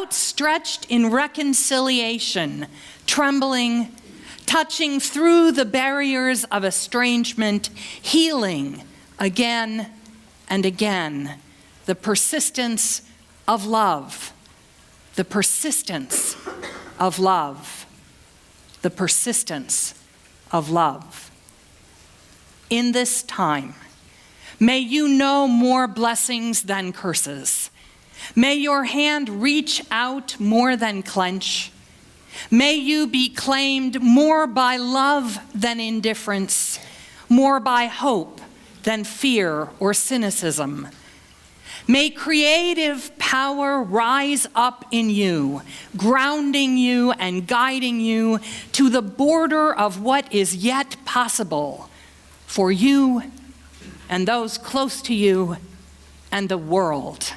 outstretched in reconciliation, trembling, touching through the barriers of estrangement, healing again and again, the persistence of love, the persistence of love, the persistence of love. In this time, may you know more blessings than curses. May your hand reach out more than clench. May you be claimed more by love than indifference, more by hope than fear or cynicism. May creative power rise up in you, grounding you and guiding you to the border of what is yet possible for you and those close to you and the world.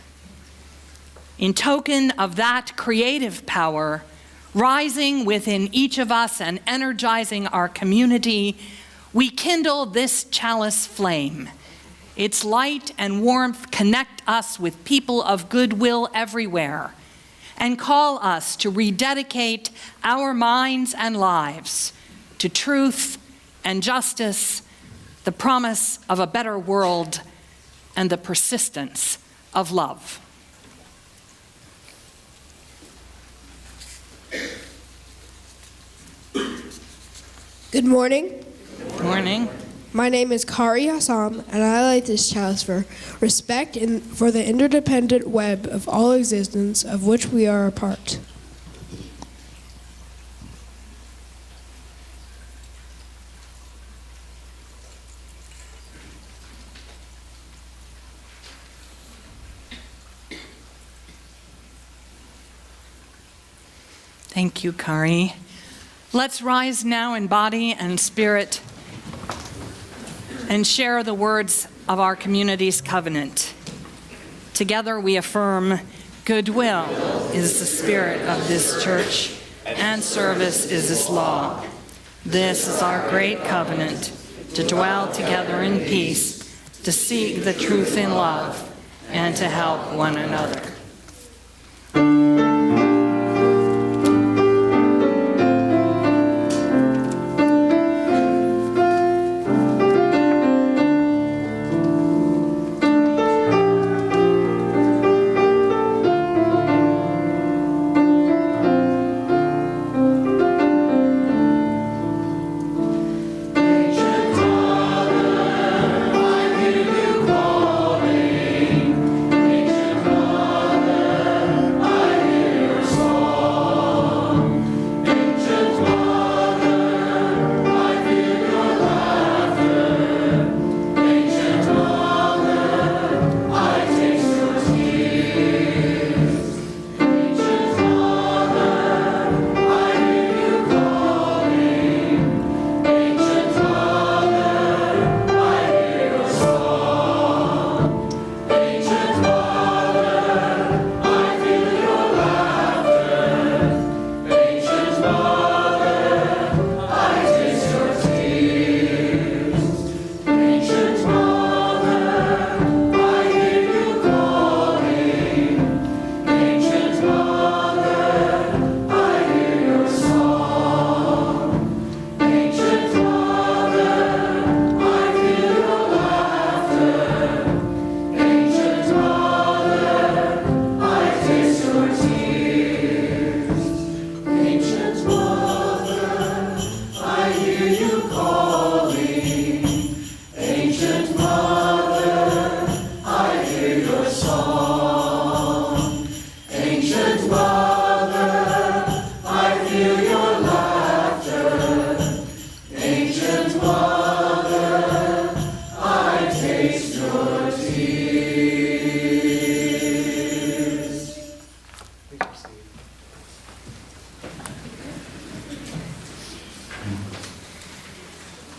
In token of that creative power rising within each of us and energizing our community, we kindle this chalice flame. Its light and warmth connect us with people of goodwill everywhere and call us to rededicate our minds and lives to truth and justice, the promise of a better world, and the persistence of love. Good morning. Good morning. My name is Kari Hassam, and I light this chalice for respect for the interdependent web of all existence of which we are a part. Thank you, Kari. Let's rise now in body and spirit and share the words of our community's covenant. Together we affirm, goodwill is the spirit of this church, and service is its law. This is our great covenant, to dwell together in peace, to seek the truth in love, and to help one another.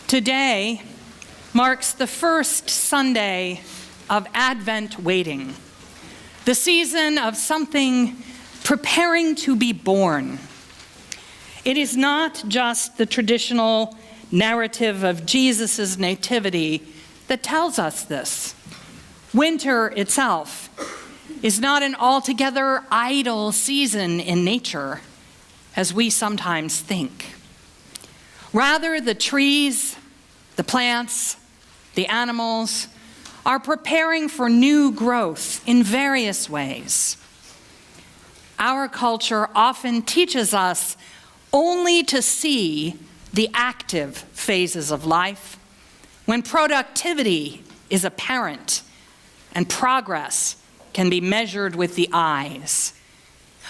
Today marks the first Sunday of Advent waiting, the season of something preparing to be born. It is not just the traditional narrative of Jesus' nativity that tells us this. Winter itself is not an altogether idle season in nature, as we sometimes think. Rather, the trees, the plants, the animals are preparing for new growth in various ways. Our culture often teaches us only to see the active phases of life, when productivity is apparent and progress can be measured with the eyes.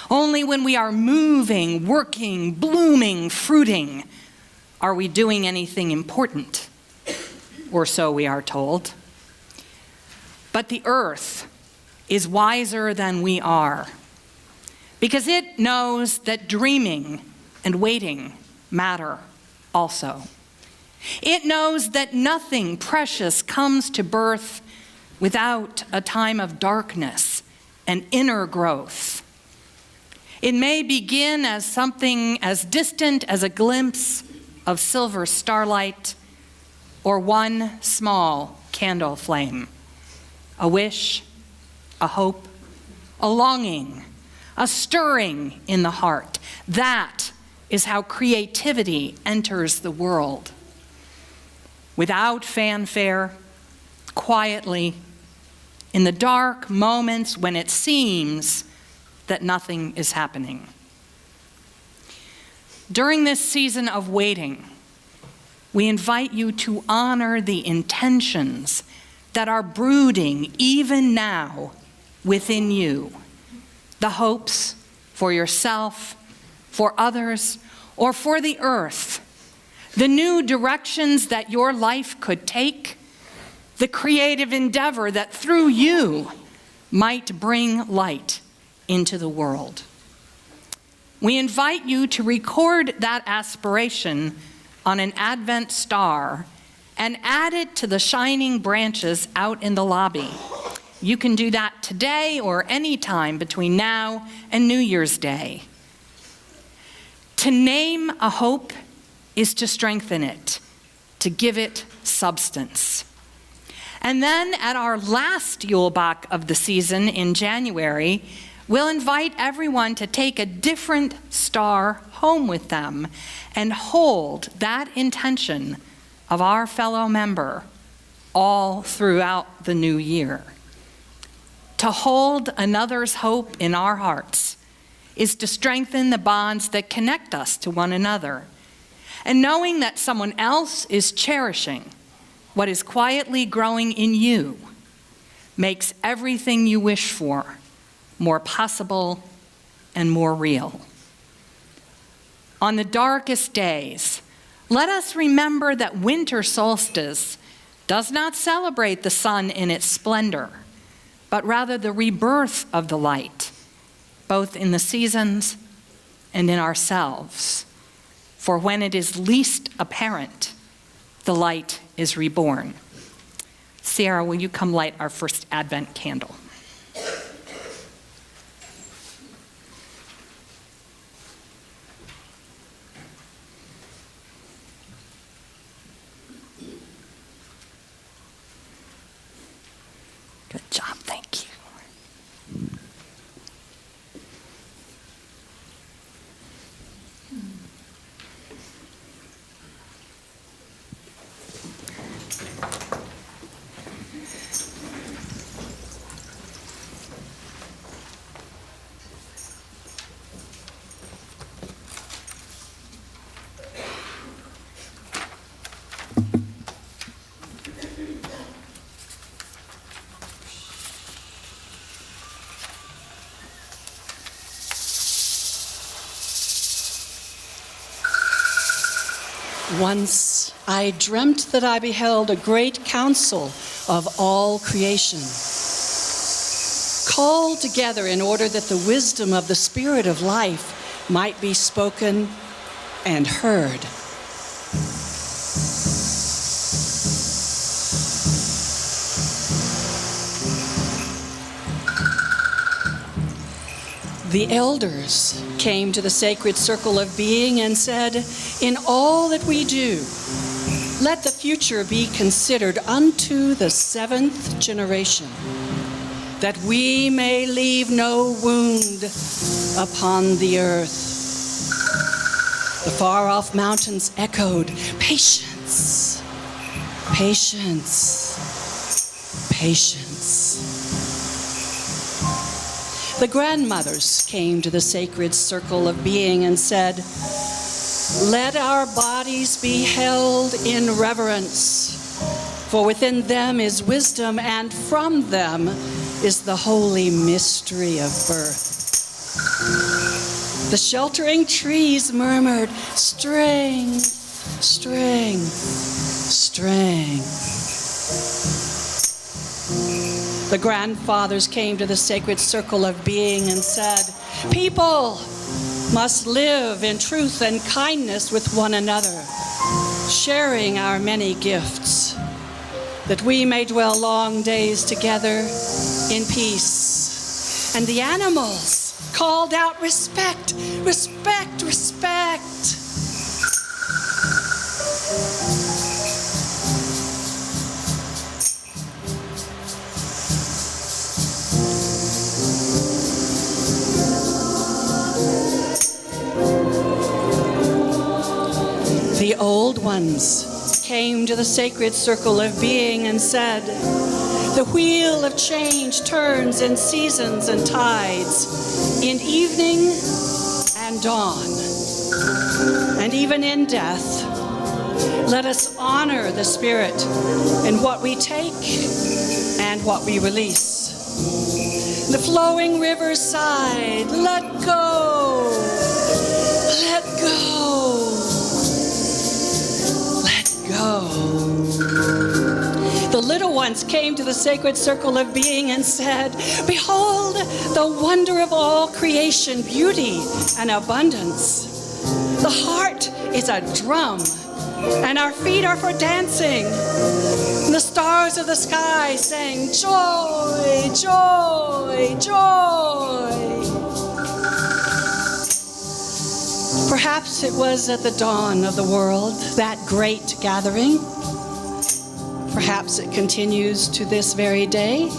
Only when we are moving, working, blooming, fruiting, are we doing anything important, or so we are told. But the earth is wiser than we are, because it knows that dreaming and waiting matter also. It knows that nothing precious comes to birth without a time of darkness and inner growth. It may begin as something as distant as a glimpse of silver starlight or one small candle flame, a wish, a hope, a longing, a stirring in the heart. That is how creativity enters the world. Without fanfare, quietly, in the dark moments when it seems that nothing is happening. During this season of waiting, we invite you to honor the intentions that are brooding even now within you, the hopes for yourself, for others, or for the earth, the new directions that your life could take, the creative endeavor that through you might bring light into the world. We invite you to record that aspiration on an Advent star and add it to the shining branches out in the lobby. You can do that today or any time between now and New Year's Day. To name a hope is to strengthen it, to give it substance. And then at our last Yule Bach of the season in January, we'll invite everyone to take a different star home with them and hold that intention of our fellow member all throughout the new year. To hold another's hope in our hearts is to strengthen the bonds that connect us to one another. And knowing that someone else is cherishing what is quietly growing in you makes everything you wish for more possible and more real. On the darkest days, let us remember that winter solstice does not celebrate the sun in its splendor, but rather the rebirth of the light, both in the seasons and in ourselves. For when it is least apparent, the light is reborn. Sierra, will you come light our first Advent candle? Good job, thank you. Once I dreamt that I beheld a great council of all creation, called together in order that the wisdom of the Spirit of life might be spoken and heard. The elders came to the sacred circle of being and said, "In all that we do, let the future be considered unto the 7th generation. that we may leave no wound upon the earth. The far-off mountains echoed, patience, patience, patience. The grandmothers came to the sacred circle of being and said, "Let our bodies be held in reverence, for within them is wisdom, and from them is the holy mystery of birth." The sheltering trees murmured, "Strength, strength, strength." The grandfathers came to the sacred circle of being and said, "People must live in truth and kindness with one another, sharing our many gifts, that we may dwell long days together in peace." And the animals called out, "Respect, respect, respect." The old ones came to the sacred circle of being and said, "The wheel of change turns in seasons and tides, in evening and dawn, and even in death. Let us honor the Spirit in what we take and what we release." The flowing rivers sighed, "Let go, let go, let go." The little ones came to the sacred circle of being and said, "Behold the wonder of all creation, beauty and abundance. The heart is a drum, and our feet are for dancing. And the stars of the sky sang, 'Joy, joy, joy.'" Perhaps it was at the dawn of the world, that great gathering. Perhaps it continues to this very day.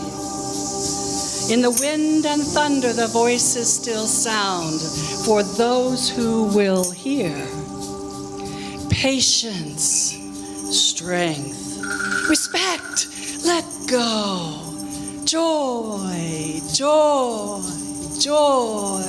In the wind and thunder, the voices still sound for those who will hear. Patience, strength, respect, let go. Joy, joy, joy.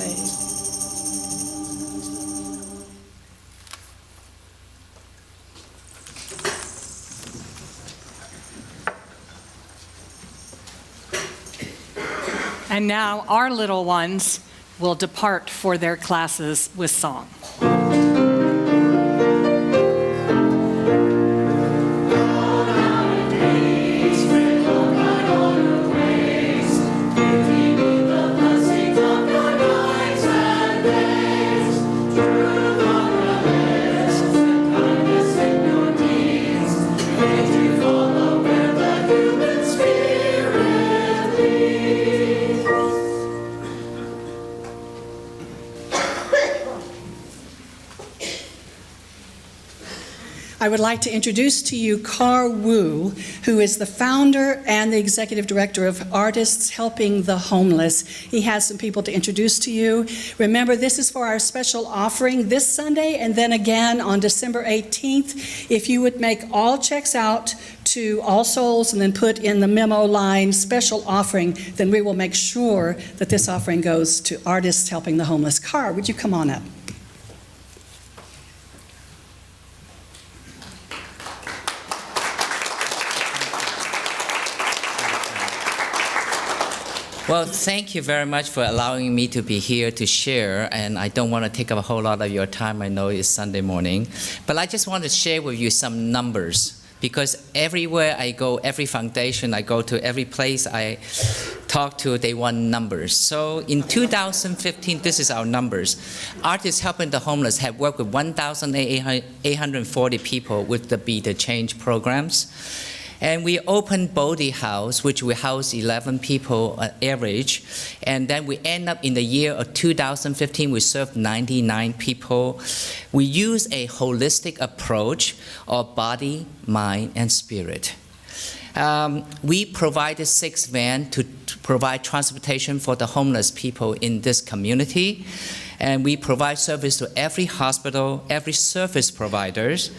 And now our little ones will depart for their classes with song. I would like to introduce to you Carl Wu, who is the founder and the executive director of Artists Helping the Homeless. He has some people to introduce to you. Remember, this is for our special offering this Sunday and then again on December 18th. If you would make all checks out to All Souls and then put in the memo line special offering, then we will make sure that this offering goes to Artists Helping the Homeless. Carl, would you come on up? Well, thank you very much for allowing me to be here to share, and I don't want to take up a whole lot of your time. I know it's Sunday morning, but I just want to share with you some numbers, because everywhere I go, every foundation I go to, every place I talk to, they want numbers. So in 2015, this is our numbers. Artists Helping the Homeless have worked with 1,840 people with the Be the Change programs. And we opened Bodhi House, which we house 11 people on average. And then we end up in the year of 2015, we served 99 people. We use a holistic approach of body, mind, and spirit. We provided 6 vans to provide transportation for the homeless people in this community. And we provide service to every hospital, every service providers,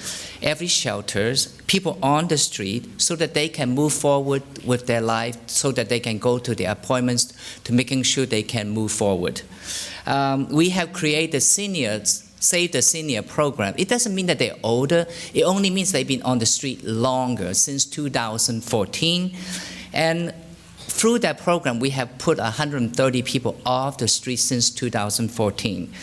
every shelters, people on the street, so that they can move forward with their life, so that they can go to their appointments, to making sure they can move forward. We have created Save the Senior program. It doesn't mean that they're older. It only means they've been on the street longer, since 2014. And through that program, we have put 130 people off the street since 2014.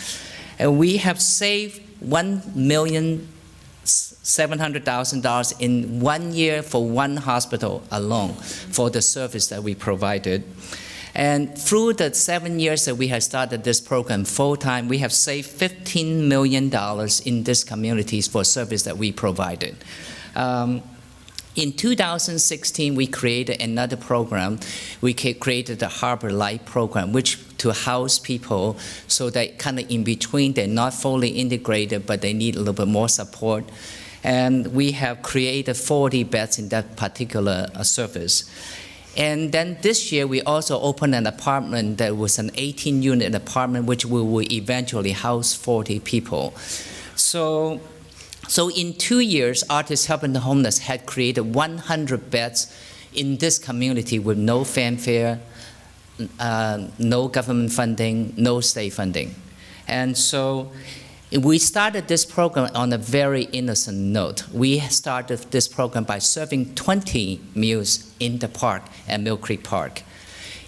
And we have saved $1,700,000 in 1 year for one hospital alone for the service that we provided. And through the 7 years that we have started this program full-time, we have saved $15 million in these communities for service that we provided. In 2016, we created another program. We created the Harbor Light program, which to house people so that kind of in between, they're not fully integrated, but they need a little bit more support. And we have created 40 beds in that particular service. And then this year, we also opened an apartment that was an 18-unit apartment, which we will eventually house 40 people. So in 2 years, Artists Helping the Homeless had created 100 beds in this community with no fanfare, no government funding, no state funding. And so we started this program on a very innocent note. We started this program by serving 20 meals in the park at Mill Creek Park.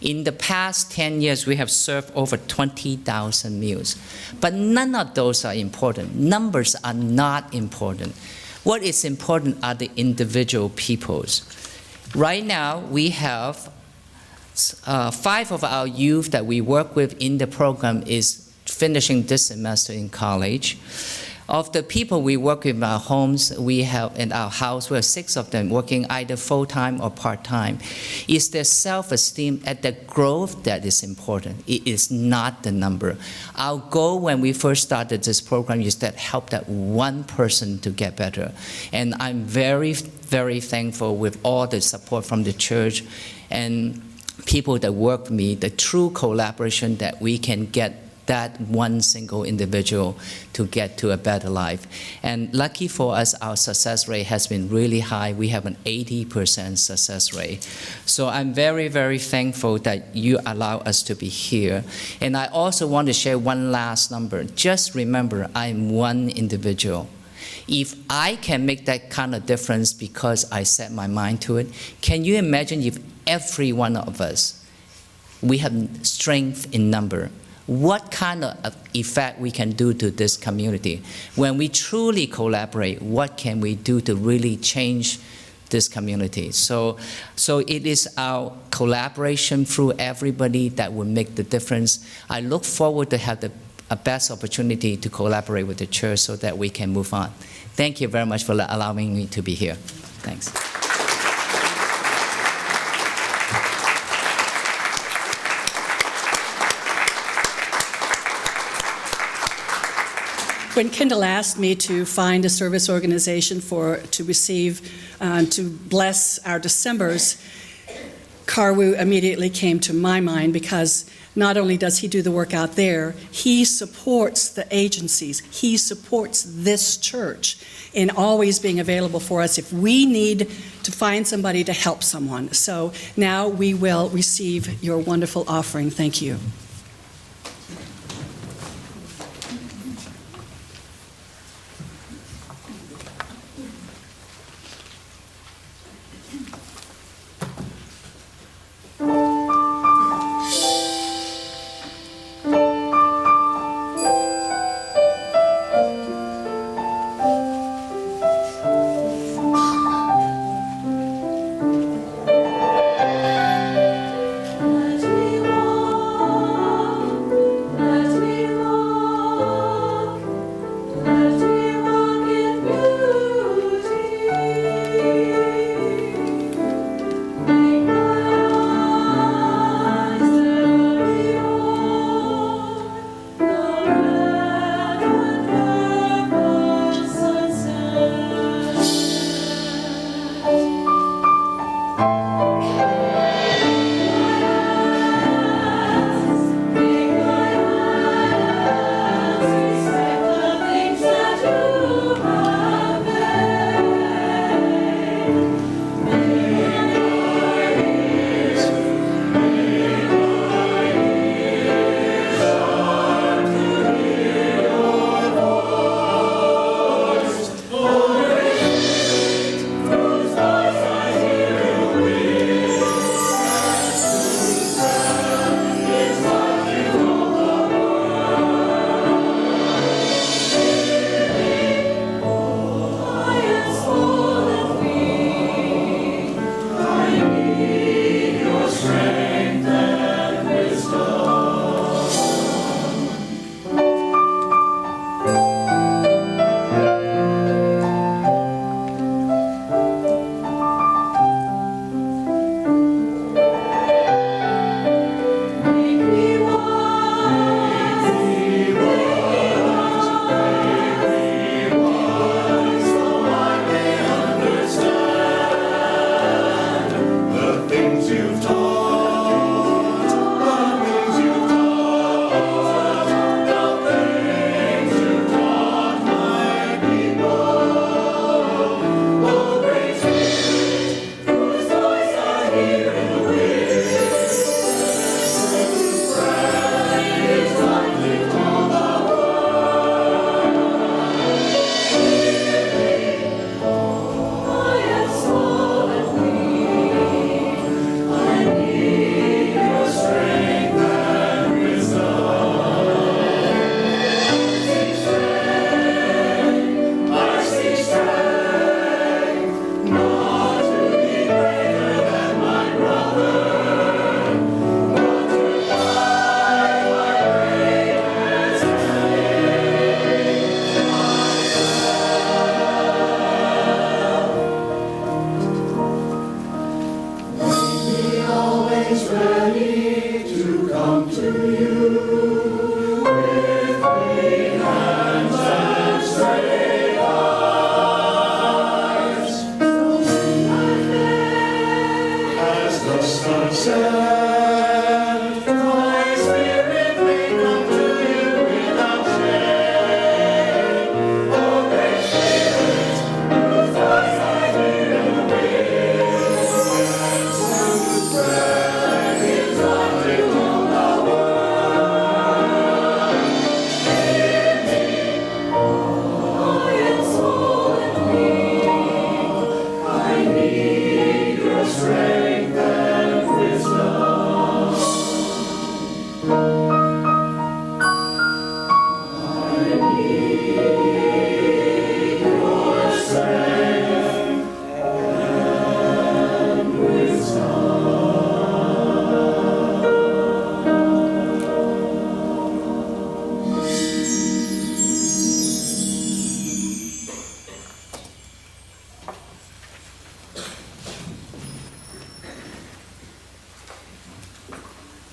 In the past 10 years, we have served over 20,000 meals. But none of those are important. Numbers are not important. What is important are the individual peoples. Right now, we have 5 of our youth that we work with in the program is finishing this semester in college. Of the people we work with in our homes, we have in our house, we have 6 of them working either full-time or part-time. It's their self-esteem and the growth that is important. It is not the number. Our goal when we first started this program is that help that one person to get better. And I'm very, very thankful with all the support from the church and people that work with me, the true collaboration that we can get that one single individual to get to a better life. And lucky for us, our success rate has been really high. We have an 80% success rate. So I'm very, very thankful that you allow us to be here. And I also want to share one last number. Just remember, I'm one individual. If I can make that kind of difference because I set my mind to it, can you imagine if every one of us, we have strength in number, what kind of effect we can do to this community? When we truly collaborate, what can we do to really change this community? So it is our collaboration through everybody that will make the difference. I look forward to have a best opportunity to collaborate with the church so that we can move on. Thank you very much for allowing me to be here. Thanks. When Kendall asked me to find a service organization to bless our Decembers, Karwu immediately came to my mind because not only does he do the work out there, he supports the agencies. He supports this church in always being available for us if we need to find somebody to help someone. So now we will receive your wonderful offering. Thank you.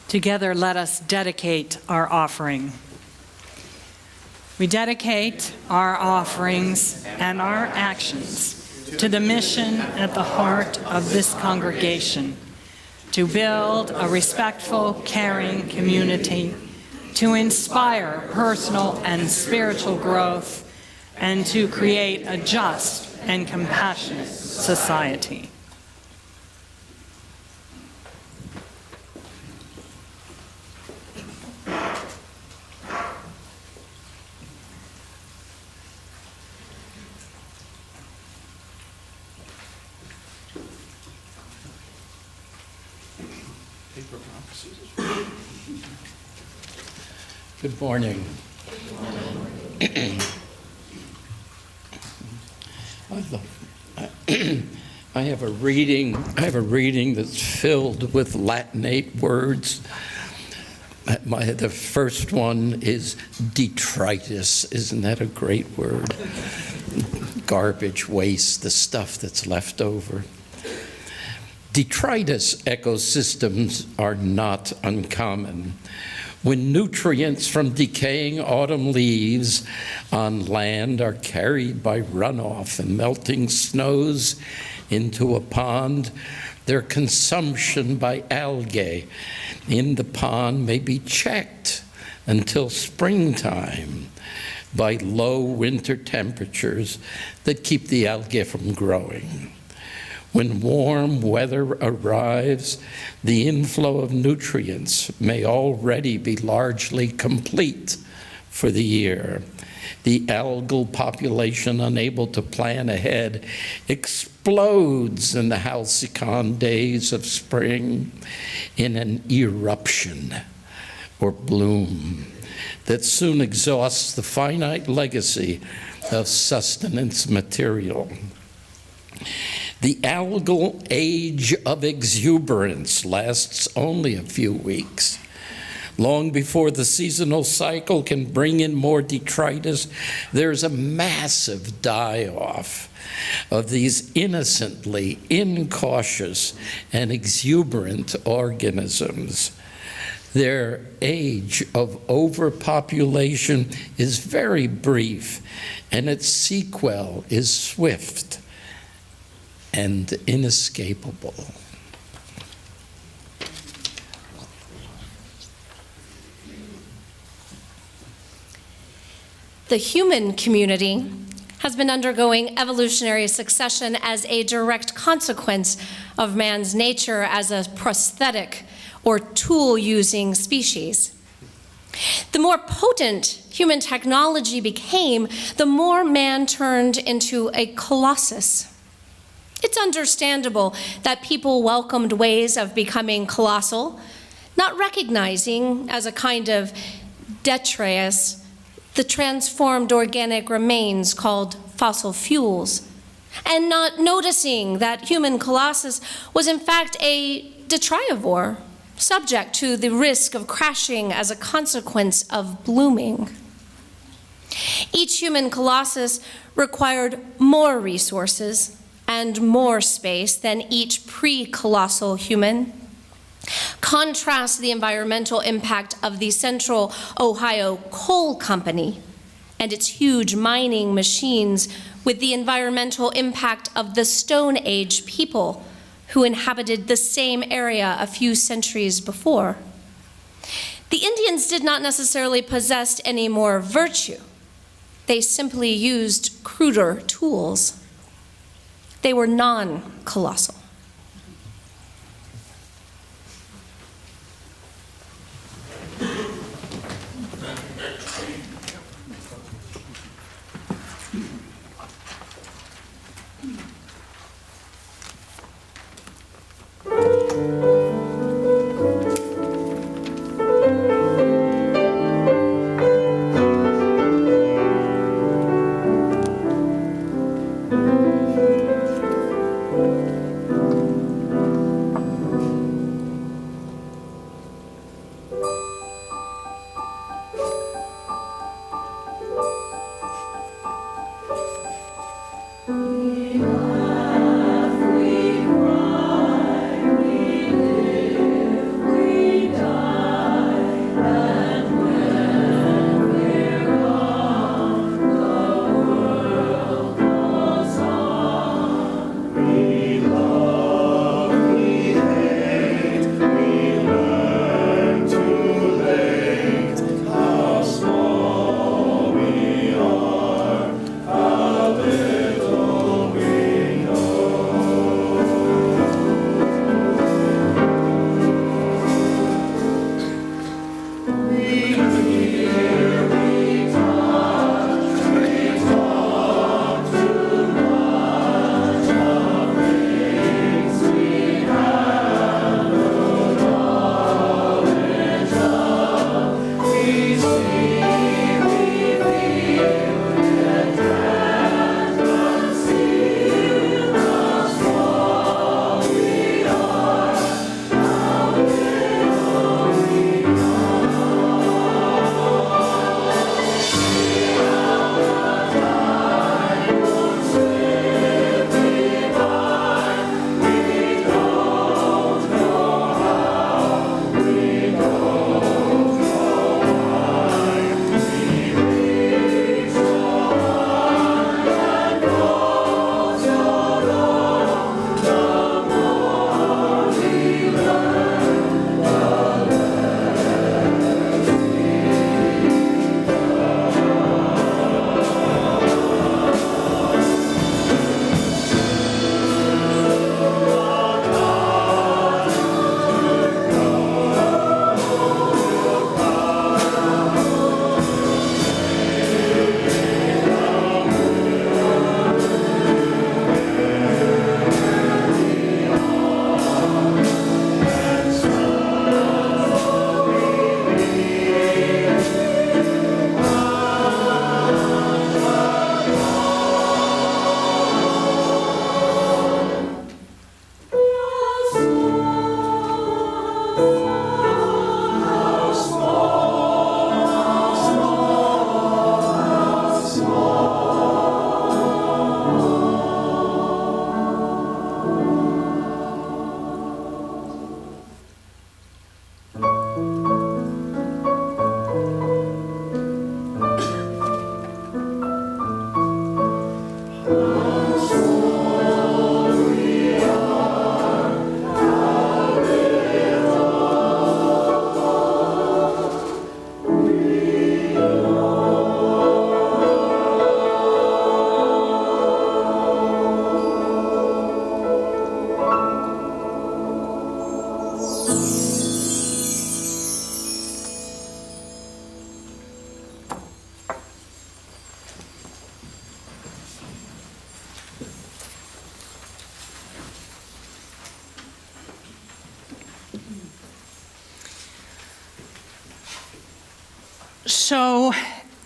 Together, let us dedicate our offering. We dedicate our offerings and our actions to the mission at the heart of this congregation, to build a respectful, caring community, to inspire personal and spiritual growth, and to create a just and compassionate society. Good morning. I have a reading that's filled with Latinate words. The first one is detritus. Isn't that a great word? Garbage, waste, the stuff that's left over. Detritus ecosystems are not uncommon. When nutrients from decaying autumn leaves on land are carried by runoff and melting snows into a pond, their consumption by algae in the pond may be checked until springtime by low winter temperatures that keep the algae from growing. When warm weather arrives, the inflow of nutrients may already be largely complete for the year. The algal population, unable to plan ahead, explodes in the halcyon days of spring in an eruption or bloom that soon exhausts the finite legacy of sustenance material. The algal age of exuberance lasts only a few weeks. Long before the seasonal cycle can bring in more detritus, there's a massive die-off of these innocently incautious and exuberant organisms. Their age of overpopulation is very brief, and its sequel is swift and inescapable. The human community has been undergoing evolutionary succession as a direct consequence of man's nature as a prosthetic or tool-using species. The more potent human technology became, the more man turned into a colossus. It's understandable that people welcomed ways of becoming colossal, not recognizing as a kind of detritus the transformed organic remains called fossil fuels, and not noticing that human colossus was in fact a detritivore, subject to the risk of crashing as a consequence of blooming. Each human colossus required more resources and more space than each pre-colossal human. Contrast the environmental impact of the Central Ohio Coal Company and its huge mining machines with the environmental impact of the Stone Age people who inhabited the same area a few centuries before. The Indians did not necessarily possess any more virtue. They simply used cruder tools. They were non-colossal.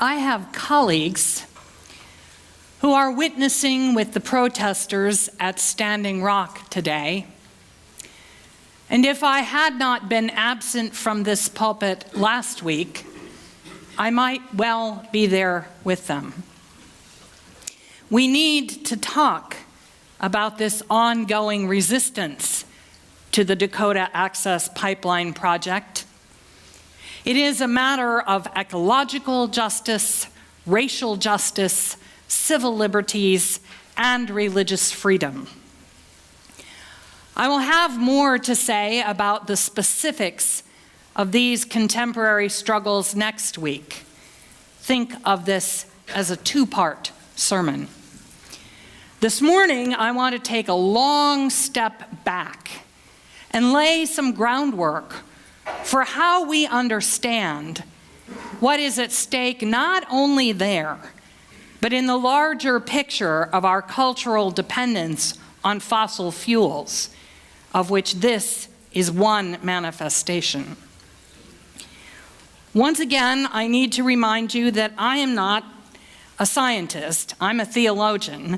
I have colleagues who are witnessing with the protesters at Standing Rock today. And if I had not been absent from this pulpit last week, I might well be there with them. We need to talk about this ongoing resistance to the Dakota Access Pipeline project. It is a matter of ecological justice, racial justice, civil liberties, and religious freedom. I will have more to say about the specifics of these contemporary struggles next week. Think of this as a two-part sermon. This morning, I want to take a long step back and lay some groundwork for how we understand what is at stake not only there, but in the larger picture of our cultural dependence on fossil fuels, of which this is one manifestation. Once again, I need to remind you that I am not a scientist, I'm a theologian.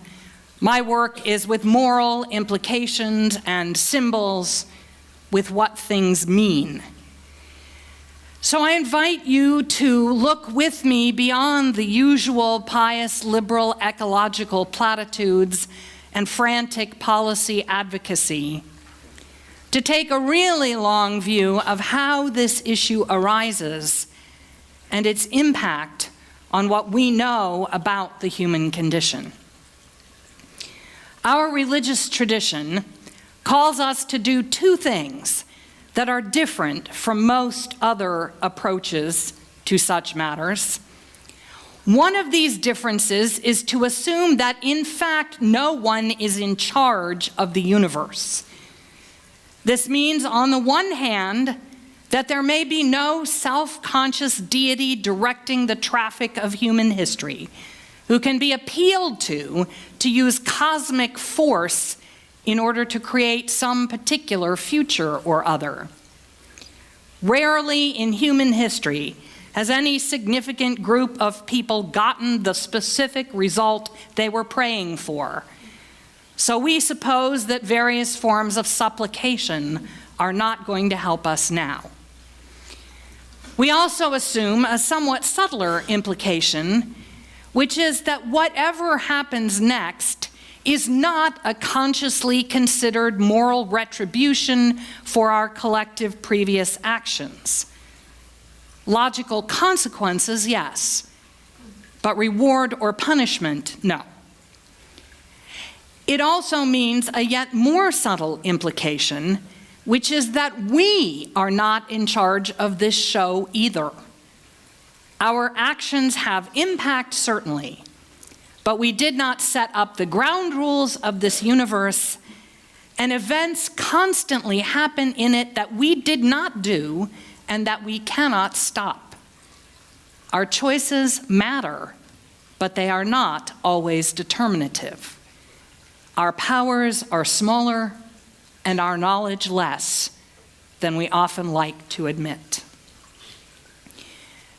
My work is with moral implications and symbols, with what things mean. So I invite you to look with me beyond the usual pious, liberal, ecological platitudes and frantic policy advocacy, to take a really long view of how this issue arises and its impact on what we know about the human condition. Our religious tradition calls us to do two things that are different from most other approaches to such matters. One of these differences is to assume that, in fact, no one is in charge of the universe. This means, on the one hand, that there may be no self-conscious deity directing the traffic of human history, who can be appealed to use cosmic force in order to create some particular future or other. Rarely in human history has any significant group of people gotten the specific result they were praying for. So we suppose that various forms of supplication are not going to help us now. We also assume a somewhat subtler implication, which is that whatever happens next is not a consciously considered moral retribution for our collective previous actions. Logical consequences, yes, but reward or punishment, no. It also means a yet more subtle implication, which is that we are not in charge of this show either. Our actions have impact, certainly, but we did not set up the ground rules of this universe, and events constantly happen in it that we did not do and that we cannot stop. Our choices matter, but they are not always determinative. Our powers are smaller and our knowledge less than we often like to admit.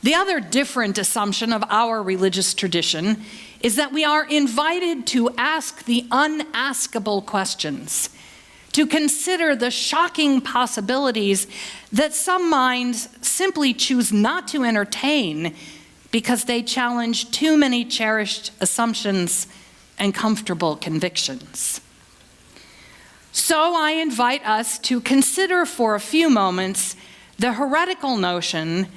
The other different assumption of our religious tradition is that we are invited to ask the unaskable questions, to consider the shocking possibilities that some minds simply choose not to entertain because they challenge too many cherished assumptions and comfortable convictions. So I invite us to consider for a few moments the heretical notion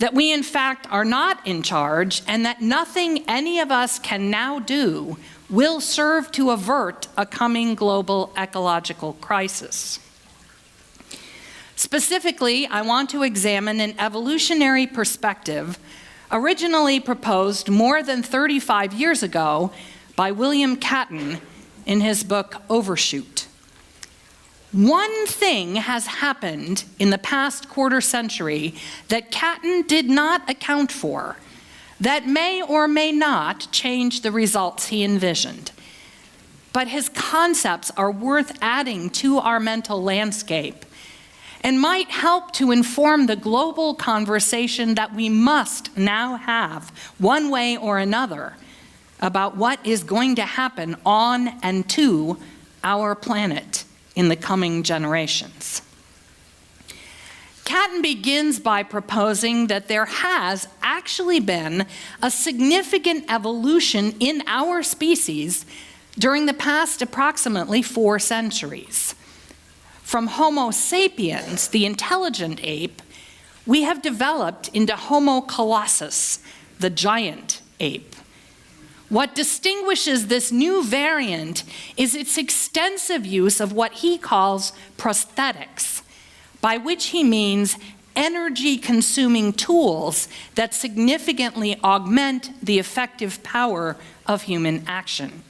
that we in fact are not in charge and that nothing any of us can now do will serve to avert a coming global ecological crisis. Specifically, I want to examine an evolutionary perspective originally proposed more than 35 years ago by William Catton in his book Overshoot. One thing has happened in the past quarter century that Catton did not account for that may or may not change the results he envisioned. But his concepts are worth adding to our mental landscape and might help to inform the global conversation that we must now have, one way or another, about what is going to happen on and to our planet in the coming generations. Catton begins by proposing that there has actually been a significant evolution in our species during the past approximately 4 centuries. From Homo sapiens, the intelligent ape, we have developed into Homo colossus, the giant ape. What distinguishes this new variant is its extensive use of what he calls prosthetics, by which he means energy-consuming tools that significantly augment the effective power of human action.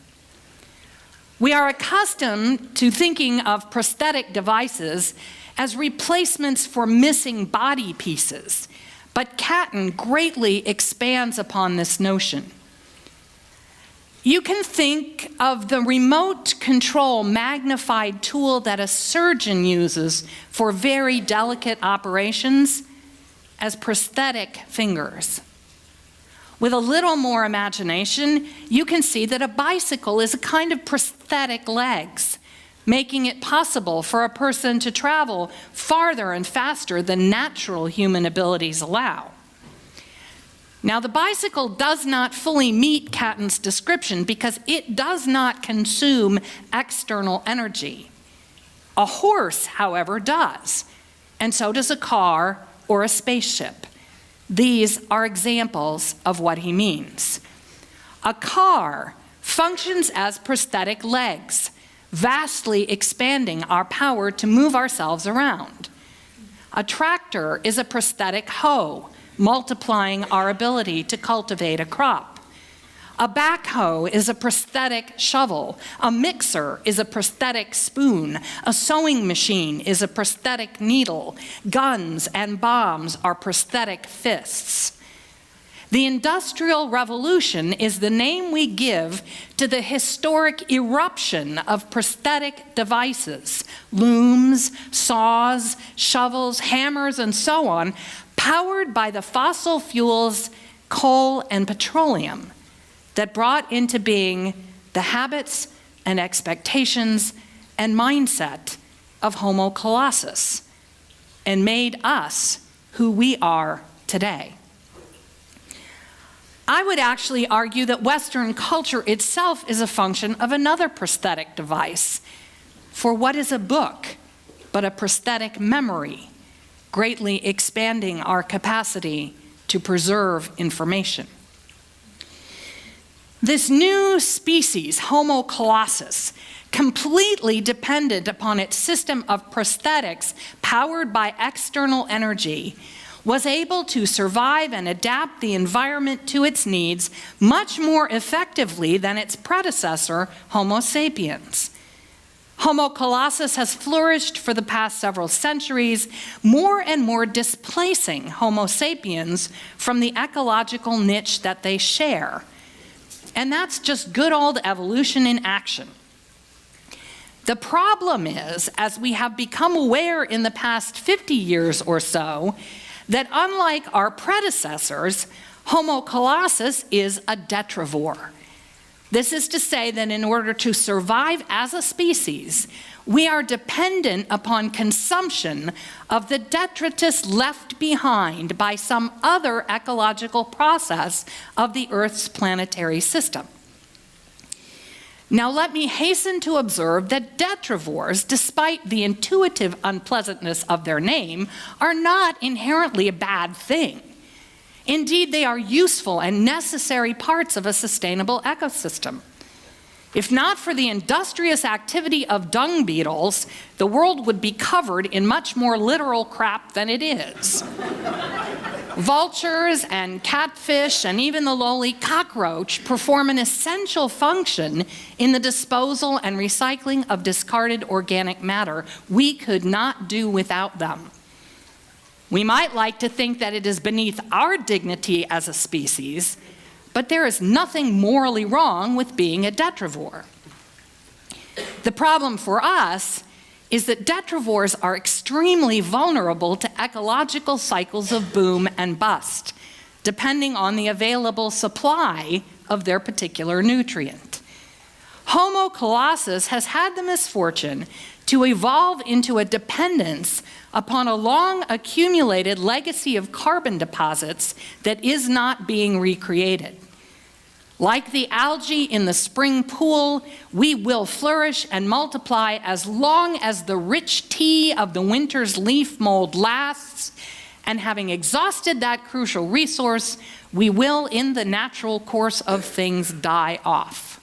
We are accustomed to thinking of prosthetic devices as replacements for missing body pieces, but Catton greatly expands upon this notion. You can think of the remote control magnified tool that a surgeon uses for very delicate operations as prosthetic fingers. With a little more imagination, you can see that a bicycle is a kind of prosthetic legs, making it possible for a person to travel farther and faster than natural human abilities allow. Now, the bicycle does not fully meet Catton's description because it does not consume external energy. A horse, however, does, and so does a car or a spaceship. These are examples of what he means. A car functions as prosthetic legs, vastly expanding our power to move ourselves around. A tractor is a prosthetic hoe, multiplying our ability to cultivate a crop. A backhoe is a prosthetic shovel. A mixer is a prosthetic spoon. A sewing machine is a prosthetic needle. Guns and bombs are prosthetic fists. The Industrial Revolution is the name we give to the historic eruption of prosthetic devices, looms, saws, shovels, hammers, and so on, powered by the fossil fuels, coal and petroleum, that brought into being the habits and expectations and mindset of Homo colossus and made us who we are today. I would actually argue that Western culture itself is a function of another prosthetic device. For what is a book but a prosthetic memory, greatly expanding our capacity to preserve information? This new species, Homo colossus, completely dependent upon its system of prosthetics powered by external energy, was able to survive and adapt the environment to its needs much more effectively than its predecessor, Homo sapiens. Homo colossus has flourished for the past several centuries, more and more displacing Homo sapiens from the ecological niche that they share. And that's just good old evolution in action. The problem is, as we have become aware in the past 50 years or so, that unlike our predecessors, Homo colossus is a detrivore. This is to say that in order to survive as a species, we are dependent upon consumption of the detritus left behind by some other ecological process of the Earth's planetary system. Now, let me hasten to observe that detrivores, despite the intuitive unpleasantness of their name, are not inherently a bad thing. Indeed, they are useful and necessary parts of a sustainable ecosystem. If not for the industrious activity of dung beetles, the world would be covered in much more literal crap than it is. Vultures and catfish and even the lowly cockroach perform an essential function in the disposal and recycling of discarded organic matter. We could not do without them. We might like to think that it is beneath our dignity as a species, but there is nothing morally wrong with being a detrivore. The problem for us is that detrivores are extremely vulnerable to ecological cycles of boom and bust, depending on the available supply of their particular nutrient. Homo colossus has had the misfortune to evolve into a dependence upon a long accumulated legacy of carbon deposits that is not being recreated. Like the algae in the spring pool, we will flourish and multiply as long as the rich tea of the winter's leaf mold lasts, and having exhausted that crucial resource, we will, in the natural course of things, die off.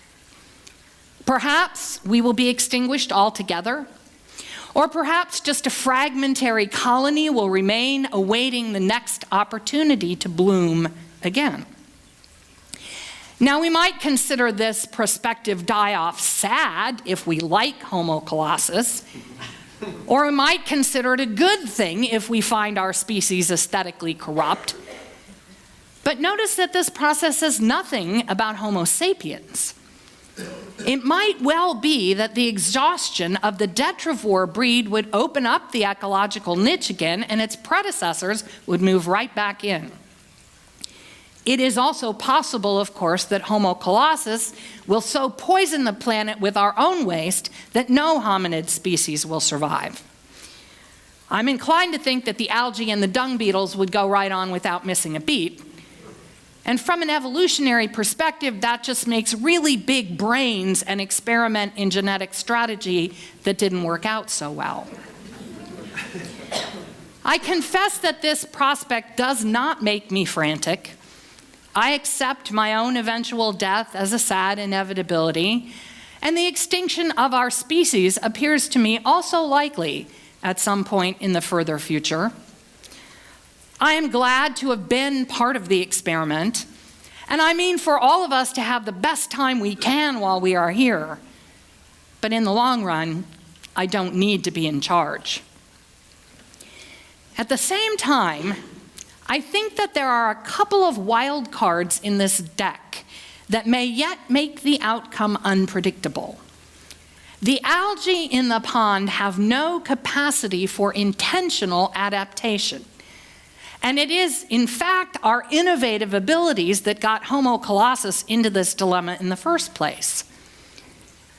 Perhaps we will be extinguished altogether, or perhaps just a fragmentary colony will remain awaiting the next opportunity to bloom again. Now, we might consider this prospective die-off sad if we like Homo colossus, or we might consider it a good thing if we find our species aesthetically corrupt. But notice that this process says nothing about Homo sapiens. It might well be that the exhaustion of the detrivore breed would open up the ecological niche again, and its predecessors would move right back in. It is also possible, of course, that Homo colossus will so poison the planet with our own waste that no hominid species will survive. I'm inclined to think that the algae and the dung beetles would go right on without missing a beat. And from an evolutionary perspective, that just makes really big brains and experiment in genetic strategy that didn't work out so well. I confess that this prospect does not make me frantic. I accept my own eventual death as a sad inevitability, and the extinction of our species appears to me also likely at some point in the further future. I am glad to have been part of the experiment, and I mean for all of us to have the best time we can while we are here. But in the long run, I don't need to be in charge. At the same time, I think that there are a couple of wild cards in this deck that may yet make the outcome unpredictable. The algae in the pond have no capacity for intentional adaptation. And it is, in fact, our innovative abilities that got Homo colossus into this dilemma in the first place.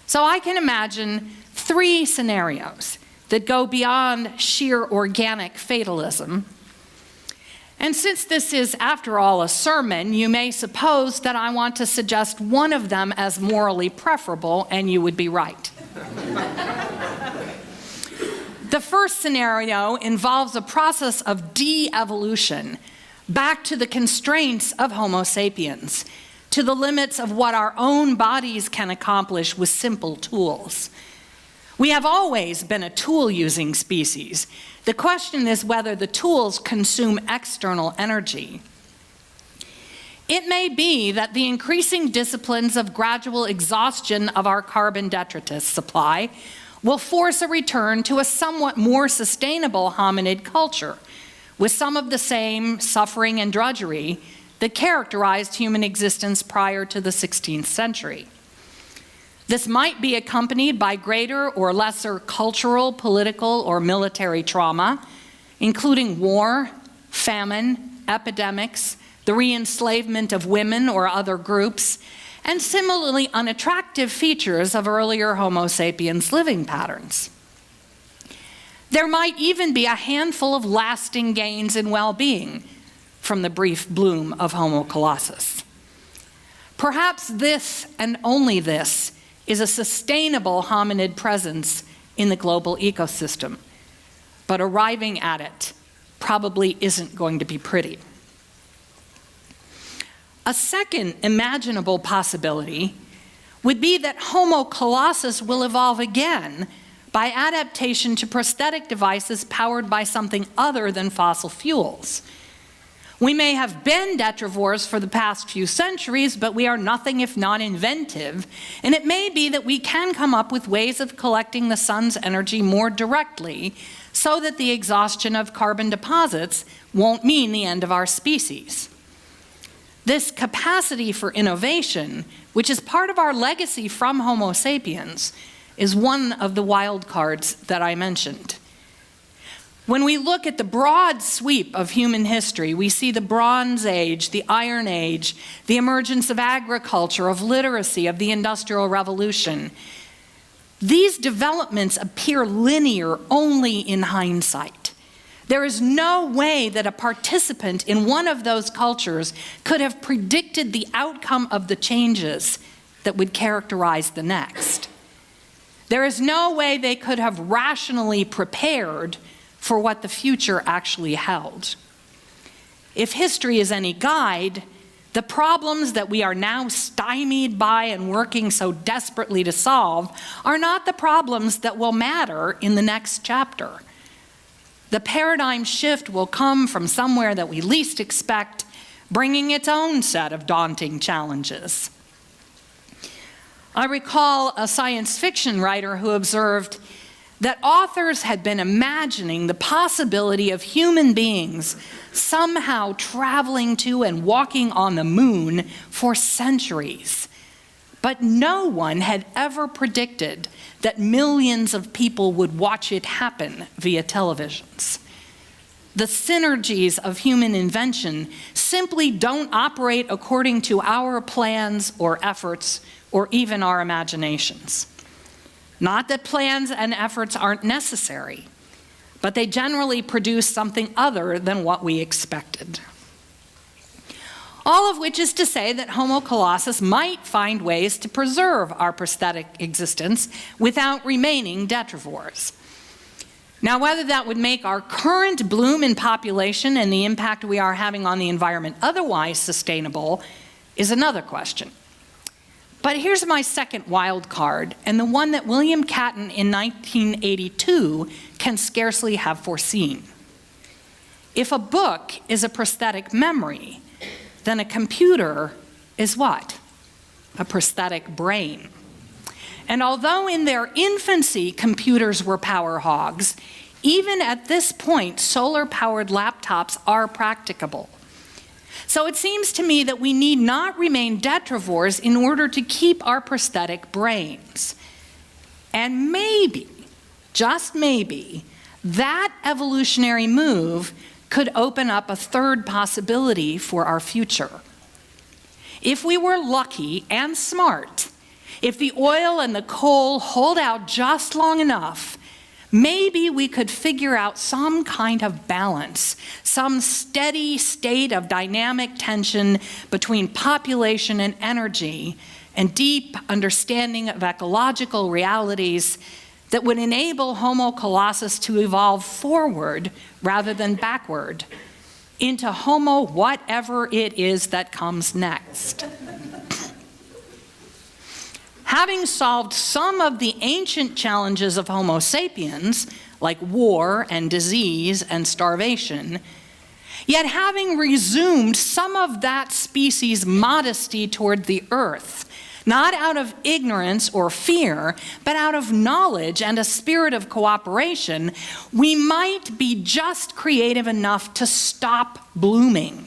So I can imagine 3 scenarios that go beyond sheer organic fatalism. And since this is, after all, a sermon, you may suppose that I want to suggest one of them as morally preferable, and you would be right. The first scenario involves a process of de-evolution back to the constraints of Homo sapiens, to the limits of what our own bodies can accomplish with simple tools. We have always been a tool-using species. The question is whether the tools consume external energy. It may be that the increasing disciplines of gradual exhaustion of our carbon detritus supply will force a return to a somewhat more sustainable hominid culture, with some of the same suffering and drudgery that characterized human existence prior to the 16th century. This might be accompanied by greater or lesser cultural, political, or military trauma, including war, famine, epidemics, the re-enslavement of women or other groups, and similarly unattractive features of earlier Homo sapiens living patterns. There might even be a handful of lasting gains in well-being from the brief bloom of Homo colossus. Perhaps this, and only this, is a sustainable hominid presence in the global ecosystem, but arriving at it probably isn't going to be pretty. A second imaginable possibility would be that Homo colossus will evolve again by adaptation to prosthetic devices powered by something other than fossil fuels. We may have been detrivores for the past few centuries, but we are nothing if not inventive, and it may be that we can come up with ways of collecting the sun's energy more directly so that the exhaustion of carbon deposits won't mean the end of our species. This capacity for innovation, which is part of our legacy from Homo sapiens, is one of the wild cards that I mentioned. When we look at the broad sweep of human history, we see the Bronze Age, the Iron Age, the emergence of agriculture, of literacy, of the Industrial Revolution. These developments appear linear only in hindsight. There is no way that a participant in one of those cultures could have predicted the outcome of the changes that would characterize the next. There is no way they could have rationally prepared for what the future actually held. If history is any guide, the problems that we are now stymied by and working so desperately to solve are not the problems that will matter in the next chapter. The paradigm shift will come from somewhere that we least expect, bringing its own set of daunting challenges. I recall a science fiction writer who observed that authors had been imagining the possibility of human beings somehow traveling to and walking on the moon for centuries. But no one had ever predicted that millions of people would watch it happen via televisions. The synergies of human invention simply don't operate according to our plans or efforts or even our imaginations. Not that plans and efforts aren't necessary, but they generally produce something other than what we expected. All of which is to say that Homo colossus might find ways to preserve our prosthetic existence without remaining detrivores. Now, whether that would make our current bloom in population and the impact we are having on the environment otherwise sustainable is another question. But here's my second wild card, and the one that William Catton in 1982 can scarcely have foreseen. If a book is a prosthetic memory, then a computer is what? A prosthetic brain. And although in their infancy computers were power hogs, even at this point, solar-powered laptops are practicable. So it seems to me that we need not remain detrivores in order to keep our prosthetic brains. And maybe, just maybe, that evolutionary move could open up a third possibility for our future. If we were lucky and smart, if the oil and the coal hold out just long enough, maybe we could figure out some kind of balance, some steady state of dynamic tension between population and energy, and deep understanding of ecological realities that would enable Homo colossus to evolve forward rather than backward into Homo whatever it is that comes next. Having solved some of the ancient challenges of Homo sapiens, like war and disease and starvation, yet having resumed some of that species' modesty toward the earth, not out of ignorance or fear, but out of knowledge and a spirit of cooperation, we might be just creative enough to stop blooming.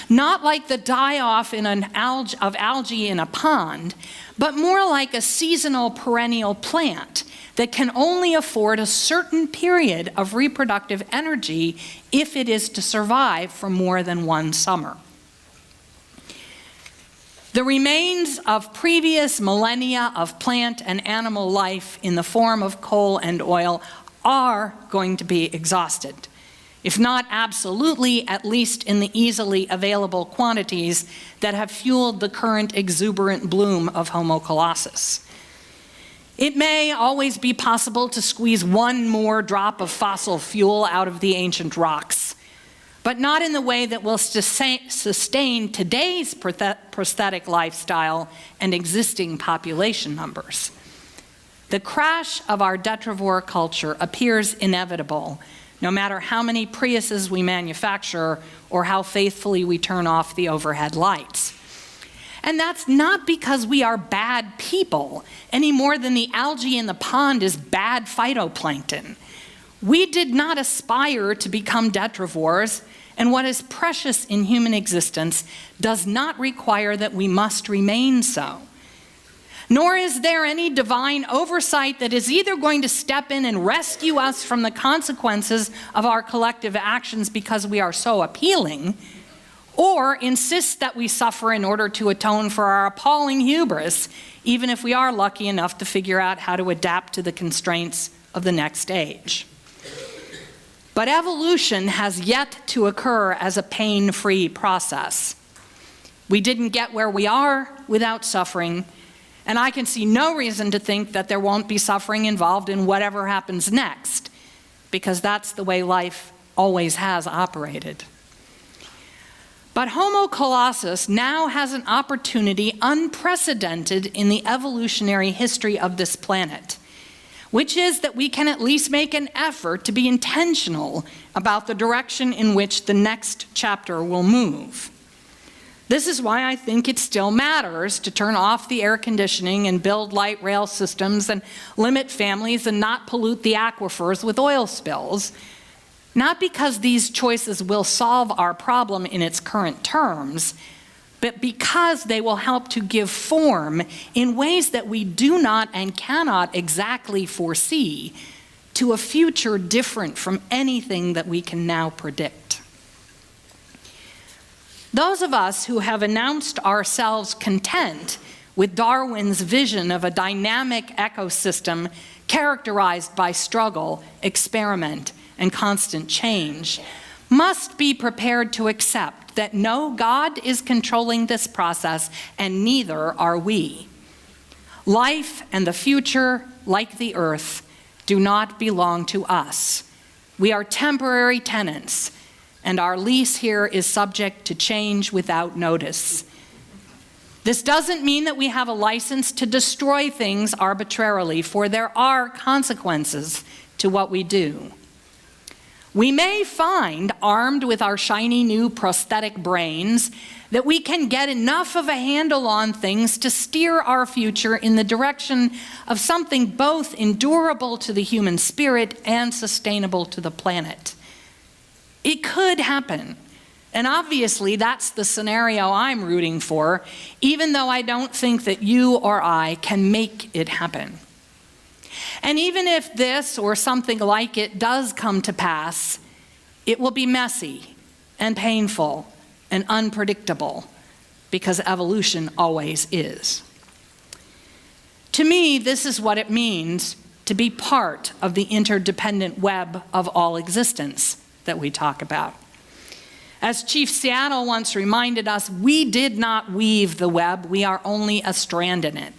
Not like the die-off of algae in a pond, but more like a seasonal perennial plant that can only afford a certain period of reproductive energy if it is to survive for more than one summer. The remains of previous millennia of plant and animal life in the form of coal and oil are going to be exhausted. If not absolutely, at least in the easily available quantities that have fueled the current exuberant bloom of Homo colossus. It may always be possible to squeeze one more drop of fossil fuel out of the ancient rocks, but not in the way that will sustain today's prosthetic lifestyle and existing population numbers. The crash of our detrivore culture appears inevitable, no matter how many Priuses we manufacture or how faithfully we turn off the overhead lights. And that's not because we are bad people, any more than the algae in the pond is bad phytoplankton. We did not aspire to become detrivores, and what is precious in human existence does not require that we must remain so. Nor is there any divine oversight that is either going to step in and rescue us from the consequences of our collective actions because we are so appealing, or insist that we suffer in order to atone for our appalling hubris, even if we are lucky enough to figure out how to adapt to the constraints of the next age. But evolution has yet to occur as a pain-free process. We didn't get where we are without suffering, and I can see no reason to think that there won't be suffering involved in whatever happens next, because that's the way life always has operated. But Homo colossus now has an opportunity unprecedented in the evolutionary history of this planet, which is that we can at least make an effort to be intentional about the direction in which the next chapter will move. This is why I think it still matters to turn off the air conditioning and build light rail systems and limit families and not pollute the aquifers with oil spills. Not because these choices will solve our problem in its current terms, but because they will help to give form in ways that we do not and cannot exactly foresee to a future different from anything that we can now predict. Those of us who have announced ourselves content with Darwin's vision of a dynamic ecosystem characterized by struggle, experiment, and constant change must be prepared to accept that no, God is controlling this process, and neither are we. Life and the future, like the earth, do not belong to us. We are temporary tenants, and our lease here is subject to change without notice. This doesn't mean that we have a license to destroy things arbitrarily, for there are consequences to what we do. We may find, armed with our shiny new prosthetic brains, that we can get enough of a handle on things to steer our future in the direction of something both endurable to the human spirit and sustainable to the planet. It could happen, and obviously that's the scenario I'm rooting for, even though I don't think that you or I can make it happen. And even if this or something like it does come to pass, it will be messy and painful and unpredictable, because evolution always is. To me, this is what it means to be part of the interdependent web of all existence that we talk about. As Chief Seattle once reminded us, we did not weave the web, we are only a strand in it.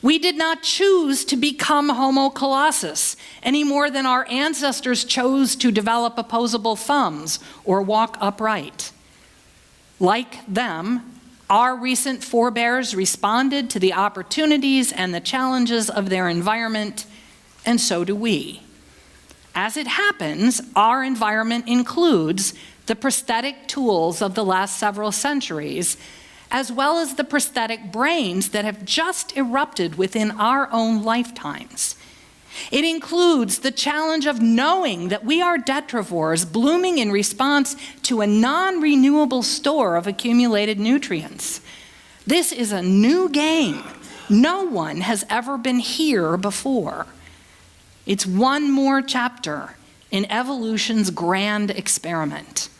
We did not choose to become Homo colossus any more than our ancestors chose to develop opposable thumbs or walk upright. Like them, our recent forebears responded to the opportunities and the challenges of their environment, and so do we. As it happens, our environment includes the prosthetic tools of the last several centuries, as well as the prosthetic brains that have just erupted within our own lifetimes. It includes the challenge of knowing that we are detrivores blooming in response to a non-renewable store of accumulated nutrients. This is a new game. No one has ever been here before. It's one more chapter in evolution's grand experiment.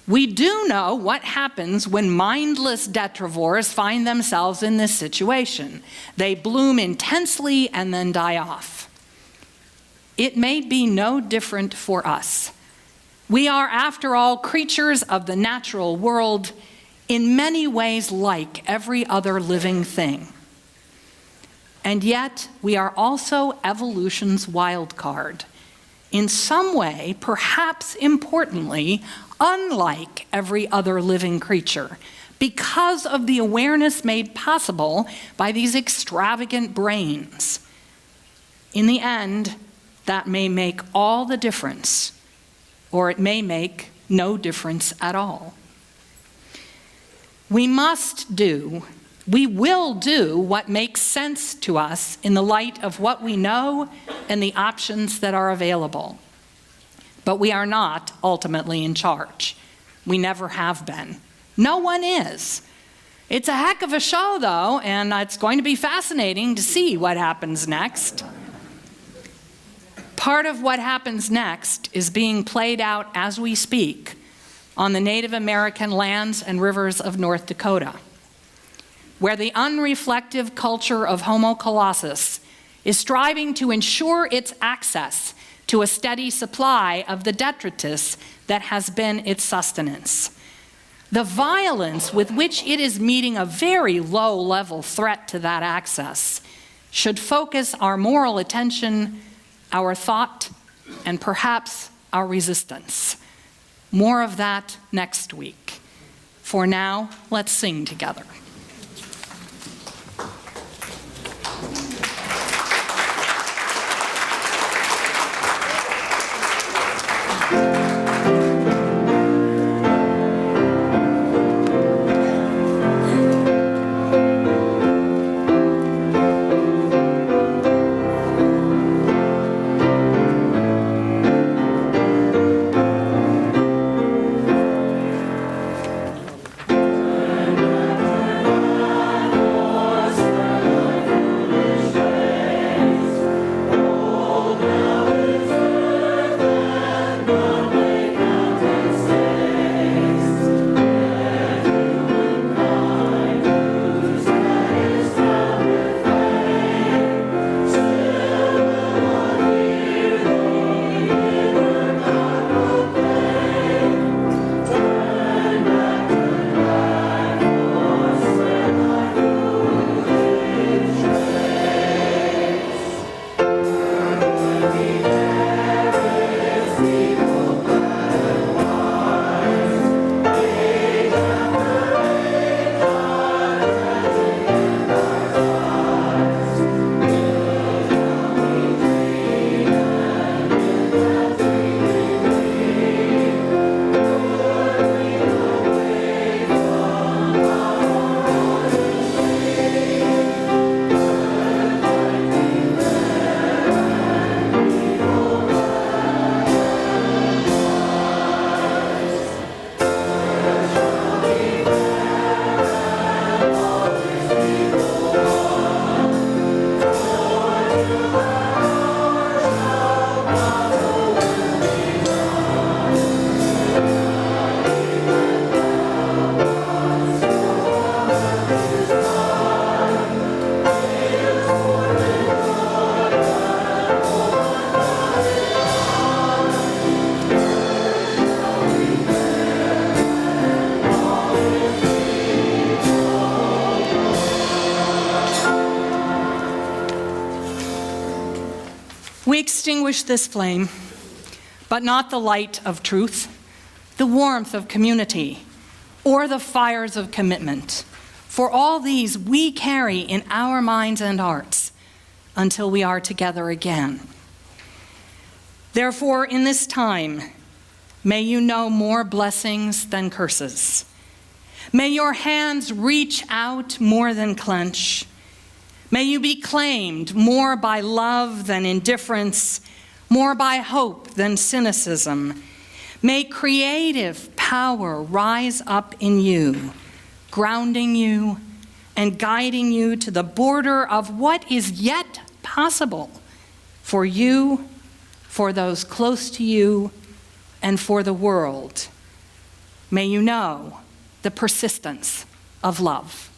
We do know what happens when mindless detrivores find themselves in this situation. They bloom intensely and then die off. It may be no different for us. We are, after all, creatures of the natural world, in many ways like every other living thing. And yet, we are also evolution's wild card. In some way, perhaps importantly, unlike every other living creature, because of the awareness made possible by these extravagant brains. In the end, that may make all the difference, or it may make no difference at all. We will do what makes sense to us in the light of what we know and the options that are available. But we are not ultimately in charge. We never have been. No one is. It's a heck of a show, though, and it's going to be fascinating to see what happens next. Part of what happens next is being played out as we speak on the Native American lands and rivers of North Dakota, where the unreflective culture of Homo colossus is striving to ensure its access to a steady supply of the detritus that has been its sustenance. The violence with which it is meeting a very low-level threat to that access should focus our moral attention, our thought, and perhaps our resistance. More of that next week. For now, let's sing together. We extinguish this flame, but not the light of truth, the warmth of community, or the fires of commitment. For all these we carry in our minds and hearts until we are together again. Therefore, in this time, may you know more blessings than curses. May your hands reach out more than clench. May you be claimed more by love than indifference, more by hope than cynicism. May creative power rise up in you, grounding you and guiding you to the border of what is yet possible for you, for those close to you, and for the world. May you know the persistence of love.